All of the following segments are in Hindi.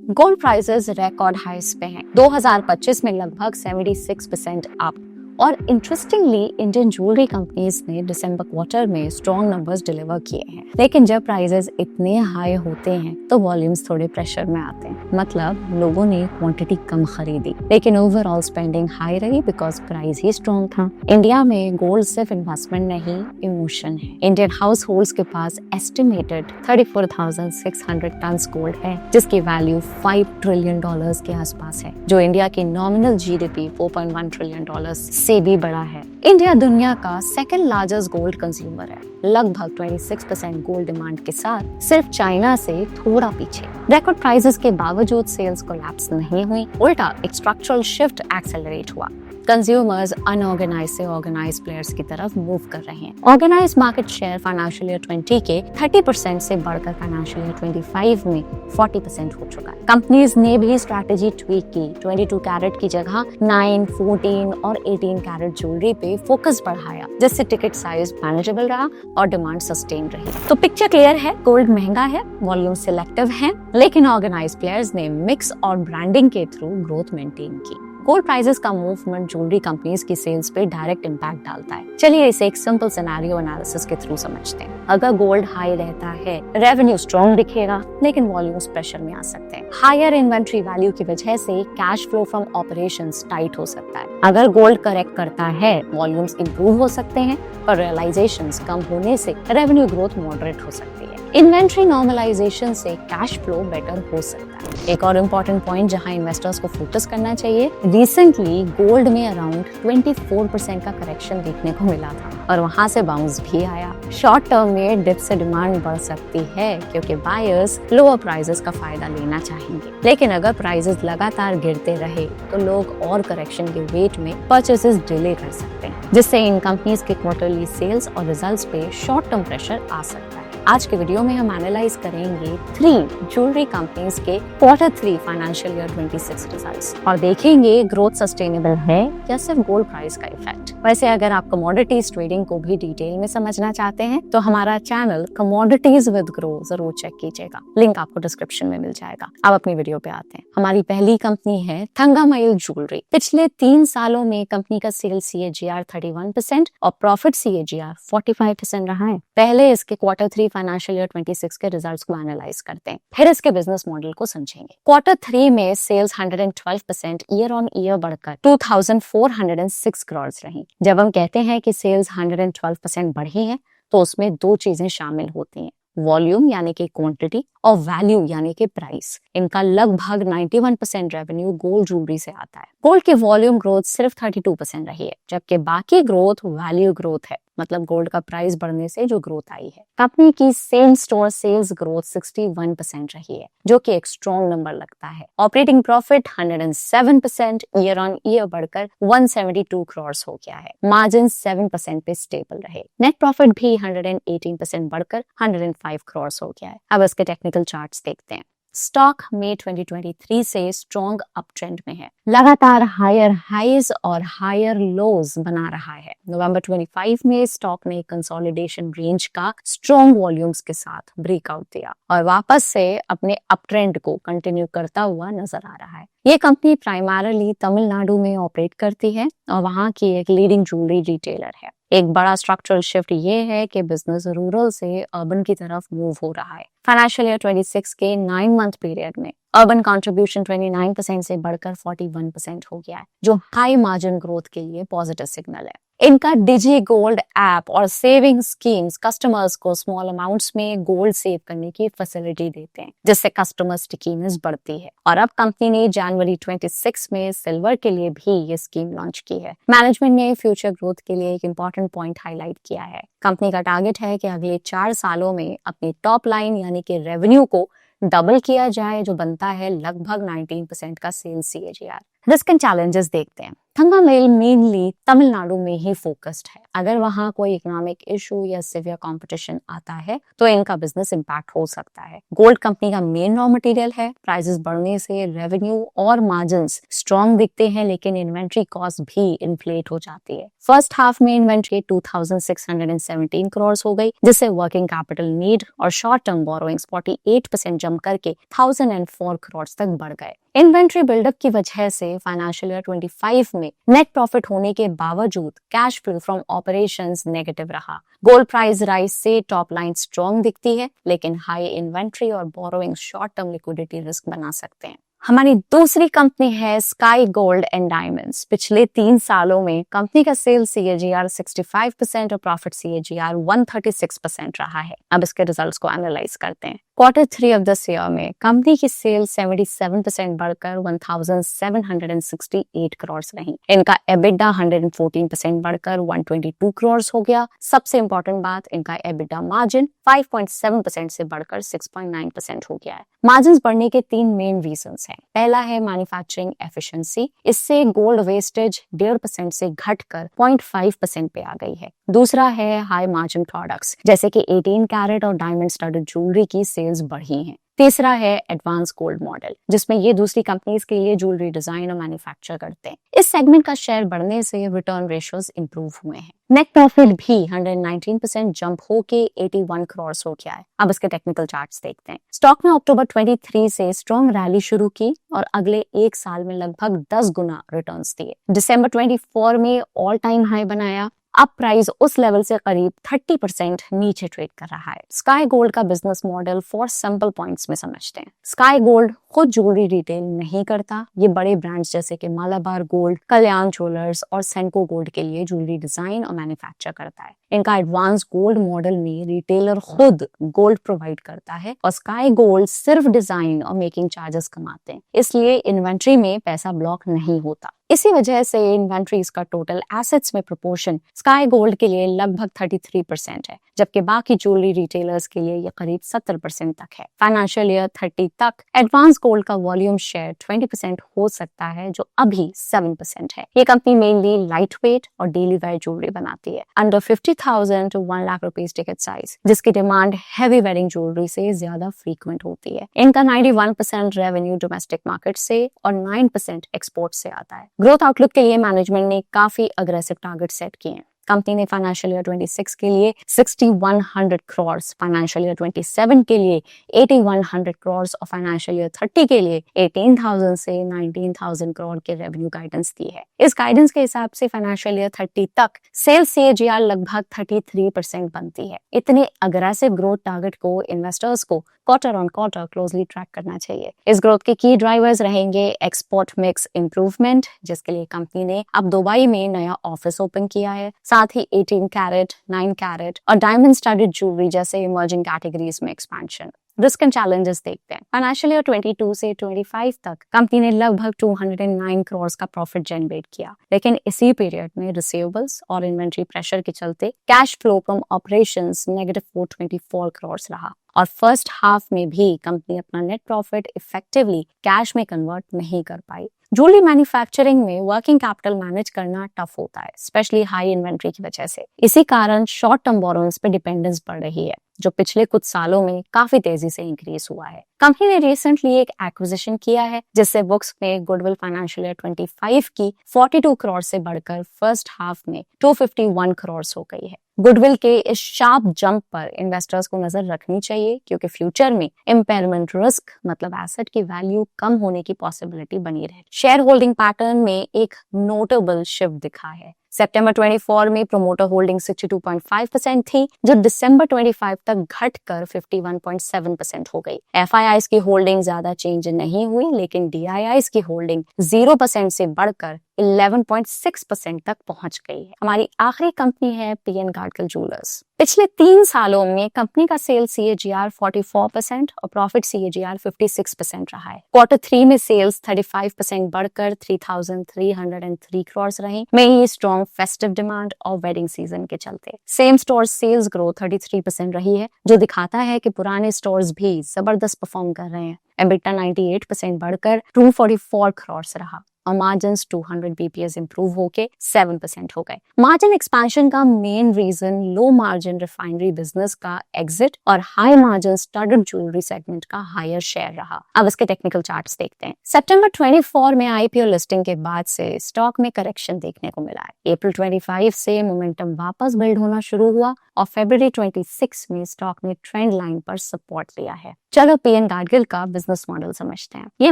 गोल्ड प्राइसेस रिकॉर्ड हाइस पे हैं। 2025 में लगभग 76% अप। और इंटरेस्टिंगली इंडियन ज्वेलरी कंपनीज ने दिसंबर क्वार्टर में स्ट्रॉन्ग नंबर्स डिलीवर किए हैं। लेकिन जब प्राइसेस इतने हाई होते हैं तो वॉल्यूम्स थोड़े प्रेशर में आते हैं। मतलब लोगों ने क्वांटिटी कम खरीदी, लेकिन ओवरऑल स्पेंडिंग हाई रही बिकॉज प्राइस ही स्ट्रॉन्ग था। इंडिया में गोल्ड सिर्फ इन्वेस्टमेंट नहीं, इमोशन है। इंडियन हाउस होल्ड्स के पास एस्टिमेटेड 34,600 टन गोल्ड है, जिसकी वैल्यू $5 ट्रिलियन के आसपास है, जो इंडिया की नॉमिनल जीडीपी $4.1 ट्रिलियन से भी बड़ा है। इंडिया दुनिया का सेकंड लार्जेस्ट गोल्ड कंज्यूमर है, लगभग 26% गोल्ड डिमांड के साथ सिर्फ चाइना से थोड़ा पीछे। रिकॉर्ड प्राइसेस के बावजूद सेल्स कोलैप्स नहीं हुई, उल्टा एक स्ट्रक्चरल शिफ्ट एक्सेलरेट हुआ। कंज्यूमर्स अनऑर्गेनाइज से ऑर्गेनाइज प्लेयर्स की तरफ मूव कर रहे हैं। Organise market share financial year 20 के 30% से बढ़कर फाइनेंशियल ईयर 25 में 40% हो चुका है। कंपनीज ने भी स्ट्रैटेजी ट्वीक की, 22 कैरेट की जगह 9, 14 और 18 कैरेट ज्वेलरी पे फोकस बढ़ाया, जिससे टिकट साइज मैनेजेबल रहा और डिमांड सस्टेन रही। तो पिक्चर क्लियर है, गोल्ड महंगा है, वॉल्यूम सिलेक्टिव है, लेकिन ऑर्गेनाइज प्लेयर्स ने मिक्स और ब्रांडिंग के थ्रू ग्रोथ मेंटेन की। गोल्ड प्राइसेस का मूवमेंट ज्वेलरी कंपनीज की सेल्स पे डायरेक्ट इम्पैक्ट डालता है। चलिए इसे एक सिंपल सिनेरियो एनालिसिस के थ्रू समझते हैं। अगर गोल्ड हाई रहता है, रेवेन्यू स्ट्रॉन्ग दिखेगा, लेकिन वॉल्यूम्स प्रेशर में आ सकते हैं। हायर इन्वेंट्री वैल्यू की वजह से cash flow from operations tight हो सकता है। अगर गोल्ड करेक्ट करता है, वॉल्यूम्स इंप्रूव हो सकते हैं, पर रियलाइजेशंस कम होने से रेवेन्यू ग्रोथ मॉडरेट हो सकती है। इन्वेंट्री नॉर्मलाइजेशन से कैश फ्लो बेटर हो सकता है। एक और इम्पोर्टेंट पॉइंट जहां इन्वेस्टर्स को फोकस करना चाहिए, रिसेंटली गोल्ड में अराउंड 24% का करेक्शन देखने को मिला था और वहां से बाउंस भी आया। शॉर्ट टर्म में डिप से डिमांड बढ़ सकती है क्योंकि बायर्स लोअर प्राइसेस का फायदा लेना चाहेंगे, लेकिन अगर प्राइसेस लगातार गिरते रहे तो लोग और करेक्शन के वेट में परचेसेस डिले कर सकते हैं, जिससे इन कंपनीज के क्वार्टरली सेल्स और रिजल्ट्स पे शॉर्ट टर्म प्रेशर आ सकता है। आज के वीडियो में हम एनालाइज करेंगे 3 ज्वेलरी कंपनीज के Q3 फाइनेंशियल ईयर 26 रिजल्ट्स और देखेंगे ग्रोथ सस्टेनेबल है या सिर्फ गोल्ड प्राइस का इफेक्ट। वैसे अगर आप कमोडिटीज ट्रेडिंग को भी डिटेल में समझना चाहते हैं तो हमारा चैनल कमोडिटीज विद ग्रो जरूर चेक कीजिएगा, लिंक आपको डिस्क्रिप्शन में मिल जाएगा। अब अपनी वीडियो पे आते हैं। हमारी पहली कंपनी है थंगामईल ज्वेलरी। पिछले 3 सालों में कंपनी का सेल्स CAGR 31% और प्रॉफिट CAGR 45% रहा है। पहले इसके Q3 फाइनेंशियल ईयर 26 के रिजल्ट्स को एनालाइज करते हैं, फिर इसके बिजनेस मॉडल को समझेंगे। Q3 में सेल्स 112% ईयर ऑन ईयर बढ़कर 2406 करोड़ रही। जब हम कहते हैं कि सेल्स 112% बढ़ी है तो उसमें 2 चीजें शामिल होती हैं, वॉल्यूम यानी कि क्वांटिटी और वैल्यू यानी कि प्राइस। इनका लगभग 91% रेवेन्यू गोल्ड ज्वेलरी से आता है। गोल्ड की वॉल्यूम ग्रोथ सिर्फ 32% रही है, जबकि बाकी ग्रोथ वैल्यू ग्रोथ है, मतलब गोल्ड का प्राइस बढ़ने से जो ग्रोथ आई है। कंपनी की सेम स्टोर सेल्स ग्रोथ 61% रही है, जो कि एक स्ट्रॉन्ग नंबर लगता है। Operating profit 107% year on year बढ़कर 172 करोड़ हो गया है। मार्जिन 7% पे स्टेबल रहे। नेट प्रॉफिट भी 118% बढ़कर 105 करोड़ हो गया है। अब इसके टेक्निकल चार्ट्स देखते हैं। स्टॉक मई 2023 से स्ट्रॉन्ग अप ट्रेंड में है, लगातार हायर हाईज और हायर लोज बना रहा है। नवंबर 25 में स्टॉक ने कंसोलिडेशन रेंज का स्ट्रॉन्ग वॉल्यूम्स के साथ ब्रेकआउट दिया और वापस से अपने अप ट्रेंड को कंटिन्यू करता हुआ नजर आ रहा है। ये कंपनी प्राइमरली तमिलनाडु में ऑपरेट करती है और वहां की एक लीडिंग ज्वेलरी रिटेलर है। एक बड़ा स्ट्रक्चरल शिफ्ट ये है कि बिजनेस रूरल से अर्बन की तरफ मूव हो रहा है। फाइनेंशियल ईयर 26 के 9 मंथ पीरियड में अर्बन कंट्रीब्यूशन 29% से बढ़कर 41% हो गया है, जो हाई मार्जिन ग्रोथ के लिए पॉजिटिव सिग्नल है। इनका डिजी गोल्ड ऐप और सेविंग स्कीम्स कस्टमर्स को स्मॉल अमाउंट्स में गोल्ड सेव करने की फैसिलिटी देते हैं, जिससे कस्टमर स्टिकीनेस बढ़ती है। और अब कंपनी ने जनवरी 26 में सिल्वर के लिए भी ये स्कीम लॉन्च की है। मैनेजमेंट ने फ्यूचर ग्रोथ के लिए एक इंपॉर्टेंट पॉइंट हाईलाइट किया है। कंपनी का टारगेट है कि अगले 4 सालों में अपनी टॉप लाइन यानी कि रेवेन्यू को डबल किया जाए, जो बनता है लगभग 19% का sales CAGR। Risk and challenges देखते हैं। थंगा मिल मेनली तमिलनाडु में ही फोकस्ड है। अगर वहां कोई इकोनॉमिक इशू या सिवियर कंपटीशन आता है तो इनका बिजनेस इंपैक्ट हो सकता है। गोल्ड कंपनी का मेन रॉ मटेरियल है। प्राइसेस बढ़ने से रेवेन्यू और मार्जिन्स स्ट्रॉन्ग दिखते हैं, लेकिन इन्वेंट्री कॉस्ट भी इन्फ्लेट हो जाती है। फर्स्ट हाफ में इन्वेंट्री 2617 करोड़ हो गई, जिससे वर्किंग कैपिटल नीड और शॉर्ट टर्म बोरोइंग्स 48% जम करके 1004 करोड़ तक बढ़ गए। इन्वेंट्री बिल्डअप की वजह से फाइनेंशियल ईयर 25 में नेट प्रॉफिट होने के बावजूद cash flow from operations negative रहा। गोल्ड प्राइस राइज से टॉप लाइन स्ट्रॉन्ग दिखती है, लेकिन हाई इन्वेंट्री और borrowing short term liquidity risk बना सकते हैं। हमारी दूसरी कंपनी है स्काई गोल्ड एंड डायमंड्स। पिछले 3 सालों में कंपनी का सेल्स CAGR 65% और प्रॉफिट CAGR 136% रहा है। अब इसके रिजल्ट्स को एनालाइज करते हैं। Q3 ऑफ दिस ईयर में कंपनी की सेल्स 77% बढ़कर 1768 करोड़ रही। इनका EBITDA 114% बढ़कर 122 करोड़ हो गया। सबसे इंपॉर्टेंट बात, इनका EBITDA मार्जिन 5.7% से बढ़कर 6.9% हो गया है। मार्जिन बढ़ने के 3 मेन रीजंस हैं। पहला है मैन्युफैक्चरिंग एफिशिएंसी, इससे गोल्ड वेस्टेज 1.5% से घटकर 0.5% पे आ गई है। दूसरा है हाई मार्जिन प्रोडक्ट्स, जैसे कि 18 कैरेट और डायमंड स्टडड ज्वेलरी की सेल्स बढ़ी हैं। तीसरा है एडवांस गोल्ड मॉडल, जिसमें ये दूसरी कंपनीज के लिए ज्वेलरी डिजाइन और मैन्युफैक्चर करते हैं। इस सेगमेंट का शेयर बढ़ने से रिटर्न रेशियोज इंप्रूव हुए हैं। नेट प्रॉफिट भी 119% जंप होके 81 करोड़ हो गया है। अब इसके टेक्निकल चार्ट्स देखते हैं। स्टॉक ने अक्टूबर 23 से स्ट्रॉन्ग रैली शुरू की और अगले 1 साल में लगभग 10 गुना रिटर्न्स दिए। दिसंबर 24 में ऑल टाइम हाई बनाया। अब प्राइस उस लेवल से करीब 30% नीचे ट्रेड कर रहा है। स्काई गोल्ड का बिजनेस मॉडल 4 सिंपल पॉइंट्स में समझते हैं। स्काई गोल्ड खुद ज्वेलरी रिटेल नहीं करता। ये बड़े ब्रांड्स जैसे कि मालाबार गोल्ड, कल्याण ज्वेलर्स और सेंको गोल्ड के लिए ज्वेलरी डिजाइन और मैन्युफैक्चर करता है। इनका एडवांस गोल्ड मॉडल में रिटेलर खुद गोल्ड प्रोवाइड करता है और स्काई गोल्ड सिर्फ डिजाइन और मेकिंग चार्जेस कमाते हैं, इसलिए इन्वेंट्री में पैसा ब्लॉक नहीं होता। इसी वजह से इन्वेंट्रीज का टोटल एसेट्स में प्रोपोर्शन स्काई गोल्ड के लिए लगभग 33% है, जबकि बाकी ज्वेलरी रिटेलर्स के लिए ये करीब 70% तक है। फाइनेंशियल ईयर 30 तक एडवांस गोल्ड का वॉल्यूम शेयर 20% हो सकता है, जो अभी 7% है। ये कंपनी मेनली लाइट वेट और डेली वेयर ज्वेलरी बनाती है, under 50,000 to 1 lakh rupees ticket size, जिसकी डिमांड हैवी वेडिंग ज्वेलरी से ज्यादा फ्रीक्वेंट होती है। इनका 91% रेवेन्यू डोमेस्टिक मार्केट से और 9% एक्सपोर्ट से आता है। ग्रोथ आउटलुक के लिए मैनेजमेंट ने काफी अग्रेसिव टारगेट सेट किए हैं। कंपनी ने फाइनेंशियल ईयर 26 के लिए 6100 करोड़, फाइनेंशियल ईयर 27 के लिए 8100 करोड़ और फाइनेंशियल ईयर 30 के लिए 18,000 से 19,000 करोड़ के रेवेन्यू गाइडेंस दी है। इस गाइडेंस के हिसाब से फाइनेंशियल ईयर 30 तक सेल्स CAGR लगभग 33% बनती है। इतने अग्रेसिव ग्रोथ टारगेट को इन्वेस्टर्स को quarter on quarter closely track करना चाहिए। इस ग्रोथ के की ड्राइवर्स रहेंगे एक्सपोर्ट मिक्स इंप्रूवमेंट, जिसके लिए कंपनी ने अब दुबई में नया ऑफिस ओपन किया है। साथ ही 18 कैरेट, 9 कैरेट और डायमंड स्टडड ज्वेलरी जैसे इमर्जिंग कैटेगरीज में एक्सपेंशन। रिस्क एंड चैलेंजेस देखते हैं। फाइनेंशियल ईयर 22 से 25 तक कंपनी ने लगभग 209 करोड़ का प्रॉफिट जनरेट किया, लेकिन इसी पीरियड में रिसीवेबल्स और इन्वेंट्री प्रेशर के चलते cash flow from operations negative 424 crore रहा और फर्स्ट हाफ में भी कंपनी अपना नेट प्रॉफिट इफेक्टिवली कैश में कन्वर्ट नहीं कर पाई। ज्वेलरी मैन्युफैक्चरिंग में वर्किंग कैपिटल मैनेज करना टफ होता है, स्पेशली हाई इन्वेंट्री की वजह से। इसी कारण शॉर्ट टर्म बोरोइंग्स पे डिपेंडेंस बढ़ रही है, जो पिछले कुछ सालों में काफी तेजी से इंक्रीज हुआ है। कंपनी ने रिसेंटली एक एक्विजिशन किया है, जिससे बुक्स में गुडविल फाइनेंशियल ईयर 25 की 42 करोड़ से बढ़कर फर्स्ट हाफ में 251 करोड़ हो गई है। गुडविल के इस शार्प जंप पर इन्वेस्टर्स को नजर रखनी चाहिए, क्योंकि फ्यूचर में इम्पेयरमेंट रिस्क मतलब एसेट की वैल्यू कम होने की पॉसिबिलिटी बनी रहे। शेयर होल्डिंग पैटर्न में एक नोटेबल शिफ्ट दिखा है। सितंबर 24 में प्रोमोटर होल्डिंग 62.5% थी, जो दिसंबर 25 तक घटकर 51.7% हो गई। FIIs की होल्डिंग ज्यादा चेंज नहीं हुई, लेकिन DIIs की होल्डिंग 0% से बढ़कर 11.6% तक पहुंच गई है। हमारी आखिरी कंपनी है PN गाडगिल ज्वेलर्स। पिछले 3 सालों में कंपनी का सेल्स CAGR 44% और प्रॉफिट CAGR 56% रहा है। Q3 में सेल्स 35% बढ़कर 3,303 करोड़ रही, में ही स्ट्रॉन्ग फेस्टिव डिमांड और वेडिंग सीजन के चलते। सेम स्टोर सेल्स ग्रोथ 33% रही है, जो दिखाता है कि पुराने स्टोर्स भी जबरदस्त परफॉर्म कर रहे हैं। EBITDA 98% बढ़कर 244 करोड़ रहा। और मार्जिन 200 बीपीएस इंप्रूव होके 7% हो गए। मार्जिन एक्सपेंशन का main reason low margin refinery business का एग्जिट और high margin studded jewellery segment का हायर शेयर रहा। अब इसके टेक्निकल चार्ट्स देखते हैं। सितंबर 24 में आईपीओ लिस्टिंग के बाद से स्टॉक में करेक्शन देखने को मिला है। अप्रैल 25 से मोमेंटम वापस बिल्ड होना शुरू हुआ और फरवरी 26 में स्टॉक ने ट्रेंड लाइन पर सपोर्ट लिया है। चलो पीएन गाडगिल का बिजनेस मॉडल समझते हैं। ये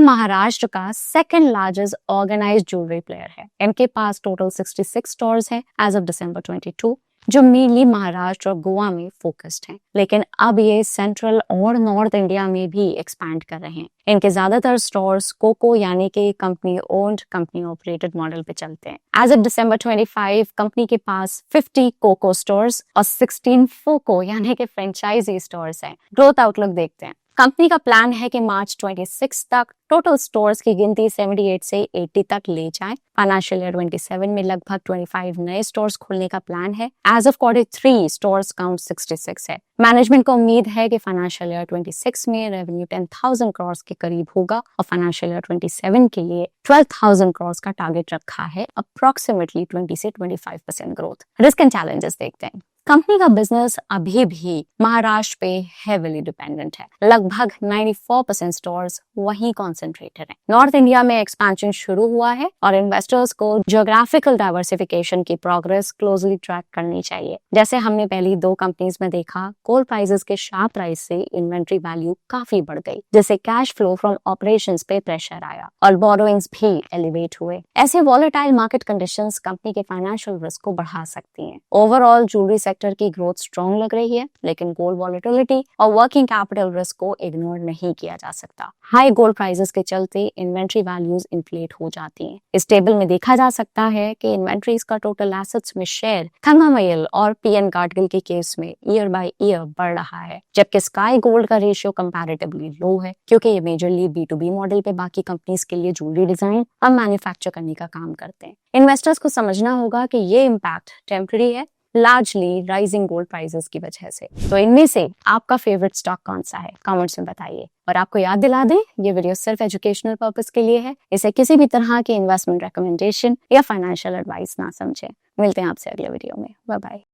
महाराष्ट्र का second largest organised jewellery player है। इनके पास टोटल 66 स्टोर्स हैं एज ऑफ दिसंबर 22, जो मेनली महाराष्ट्र और गोवा में फोकस्ड हैं, लेकिन अब ये सेंट्रल और नॉर्थ इंडिया में भी एक्सपैंड कर रहे हैं। इनके ज्यादातर स्टोर्स कोको यानी कि company owned company operated model पे चलते हैं। एज ऑफ दिसंबर 25 कंपनी के पास 50 कोको स्टोर्स और 16 फोको यानी कि फ्रेंचाइजी स्टोर्स हैं। ग्रोथ आउटलुक देखते हैं। कंपनी का प्लान है कि मार्च 26 तक टोटल स्टोर्स की गिनती 78 से 80 तक ले जाएं। फाइनेंशियल ईयर 27 में लगभग 25 नए स्टोर्स खोलने का प्लान है। As of Q3 stores count 66 है। मैनेजमेंट को उम्मीद है कि फाइनेंशियल ईयर 26 में रेवेन्यू 10,000 करोड़ के करीब होगा और फाइनेंशियल ईयर 27 के लिए 12,000 करोड़ का टारगेट रखा है, अप्रोक्सीमेटली 20 से 25% ग्रोथ। रिस्क एंड चैलेंजेस देखते हैं। कंपनी का बिजनेस अभी भी महाराष्ट्र पे हेविली डिपेंडेंट है। लगभग 94% स्टोर्स वहीं कॉन्सेंट्रेटेड हैं। नॉर्थ इंडिया में एक्सपेंशन शुरू हुआ है और इन्वेस्टर्स को ज्योग्राफिकल डाइवर्सिफिकेशन की प्रोग्रेस क्लोजली ट्रैक करनी चाहिए। जैसे हमने पहली 2 कंपनीज में देखा, गोल्ड प्राइसेस के शार्प राइज से इन्वेंट्री वैल्यू काफी बढ़ गई, जिससे कैश फ्लो फ्रॉम ऑपरेशंस पे प्रेशर आया और बोरोइंग्स भी एलिवेट हुए। ऐसे वॉलेटाइल मार्केट कंडीशंस कंपनी के फाइनेंशियल रिस्क को बढ़ा सकती हैं। ओवरऑल ज्वेलरी सेक्टर की ग्रोथ स्ट्रॉन्ग लग रही है, लेकिन गोल्ड वॉलेटिलिटी और वर्किंग कैपिटल रिस्क को इग्नोर नहीं किया जा सकता। हाई गोल्ड प्राइसेस के चलते इन्वेंट्री वैल्यूज इन्फ्लेट हो जाती हैं। इस टेबल में देखा जा सकता है कि इन्वेंट्रीज का टोटल एसेट्स में शेयर थंगामयल और पीएन गाडगिल के केस में ईयर बाय ईयर बढ़ रहा है, जबकि स्काई गोल्ड का रेशियो कंपैरेटिवली लो है, क्योंकि ये मेजरली B2B मॉडल पे बाकी कंपनीज के लिए ज्वेलरी डिजाइन और मैन्युफैक्चर करने का काम करते हैं। इन्वेस्टर्स को समझना होगा कि ये इम्पैक्ट टेम्पररी है, लार्जली राइजिंग गोल्ड प्राइसेस की वजह से। तो इनमें से आपका फेवरेट स्टॉक कौन सा है, कमेंट्स में बताइए। और आपको याद दिला दें, ये वीडियो सिर्फ एजुकेशनल पर्पस के लिए है। इसे किसी भी तरह के इन्वेस्टमेंट रिकमेंडेशन या फाइनेंशियल एडवाइस ना समझें। मिलते हैं आपसे अगले वीडियो में। Bye bye.